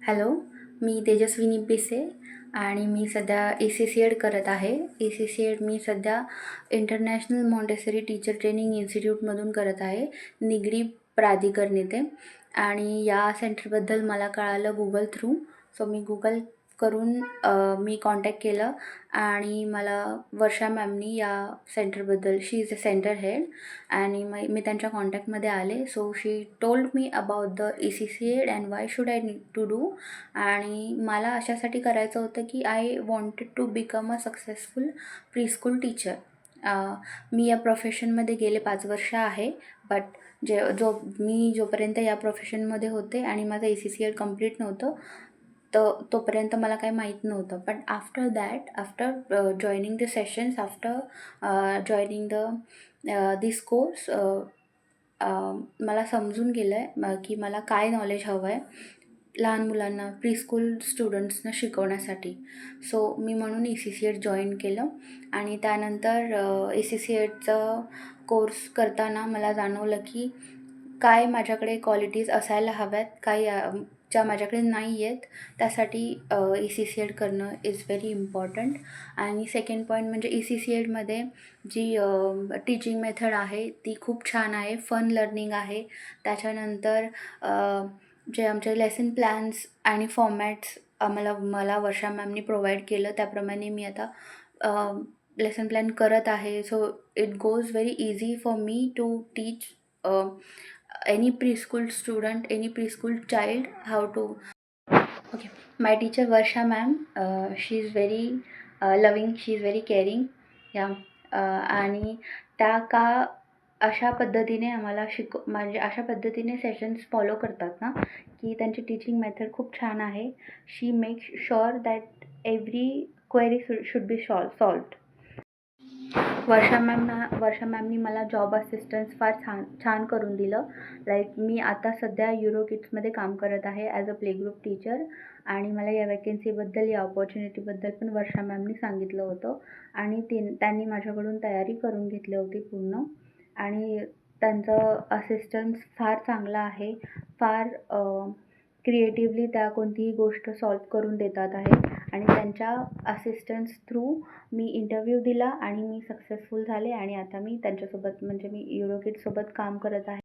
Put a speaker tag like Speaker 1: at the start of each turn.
Speaker 1: Hello, मी तेजस्विनी पिसे आणि मी सध्या ACCED करत आहे. ACCED मी सध्या इंटरनॅशनल मॉन्टेसरी टीचर ट्रेनिंग इन्स्टिट्यूटमधून करत आहे, निगडी प्राधिकरण येथे. आणि या सेंटरबद्दल मला कळालं Google थ्रू. सो मी Google करून मी कॉन्टॅक्ट केलं आणि मला वर्षा मॅमनी या सेंटरबद्दल, she is a centre head, आणि मी त्यांच्या कॉन्टॅक्टमध्ये आले. So she told me about the ACCED and why should I need to do. आणि मला अशासाठी करायचं होतं की I wanted to become a successful preschool teacher. मी या प्रोफेशनमध्ये गेले 5 वर्ष आहे. बट जोपर्यंत या प्रोफेशनमध्ये होते आणि माझं ACCED कंप्लीट नव्हतं, तोपर्यंत मला काही माहीत नव्हतं. But after that, after joining the sessions, after joining this course, मला समजून गेलं आहे की मला काय नॉलेज हवं आहे लहान मुलांना, प्रीस्कूल स्टुडंट्सना शिकवण्यासाठी. सो मी म्हणून ACCED जॉईन केलं. आणि त्यानंतर ACCEDचं कोर्स करताना मला जाणवलं की काय माझ्याकडे क्वालिटीज असायला हव्यात, काही ज्या माझ्याकडे नाही आहेत. त्यासाठी ACCED करणं इज व्हेरी इम्पॉर्टंट. आणि सेकंड पॉईंट म्हणजे ACCEDमध्ये जी टीचिंग मेथड आहे ती खूप छान आहे, फन लर्निंग आहे. त्याच्यानंतर जे आमचे लेसन प्लॅन्स आणि फॉर्मॅट्स मला वर्षा मॅमनी प्रोव्हाइड केलं, त्याप्रमाणे मी आता लेसन प्लॅन करत आहे. So it goes very easy for me to teach any preschool student, any preschool child how to. Okay, my teacher Varsha ma'am, she is very loving, she is very caring. Yeah. आणि त्या का अशा पद्धतीने आम्हाला म्हणजे अशा पद्धतीने sessions follow करतात ना, की त्यांची टीचिंग मेथड खूप छान आहे. She makes sure that every query should be solved. Varsha मॅमनी मला जॉब असिस्टन्स फार छान करून दिलं. लाईक मी आता सध्या युरो किड्समध्ये काम करत आहे as a play group teacher. आणि मला या वॅकन्सीबद्दल, या ऑपॉर्च्युनिटीबद्दल पण वर्षा मॅमनी सांगितलं होतं. आणि त्यांनी माझ्याकडून तयारी करून घेतली होती पूर्ण. आणि त्यांचं असिस्टन्स फार चांगलं आहे. फार क्रिएटिव्हली त्या कोणतीही गोष्ट सॉल्व करून देतात आहे. आणि त्यांच्या असिस्टन्स थ्रू मी इंटरव्ह्यू दिला आणि मी सक्सेसफुल झाले. आणि आता मी त्यांच्यासोबत, म्हणजे मी युरो किड्ससोबत काम करत आहे.